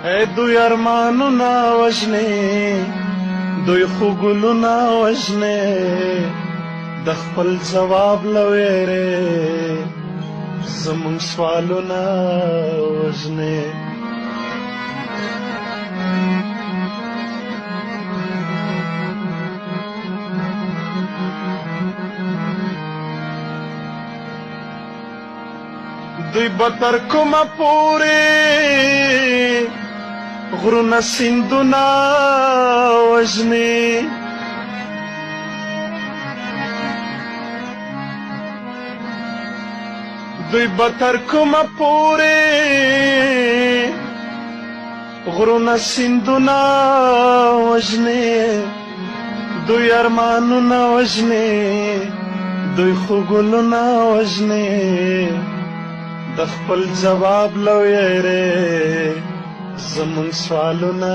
اے دوی ارمانونه وژنې دوی خوګلونه وژنې د خپل ځواب له ویرې زمونږ سوالونه وژنې دوی به تر کومه پورې غرونه سیندونه وژنې دوی به تر کومه پورې غرونه سیندونه وژنې دوی ارمانونه وژنې دوی خوګلونه وژنې د خپل جواب له ویرې زمونږ سوالونه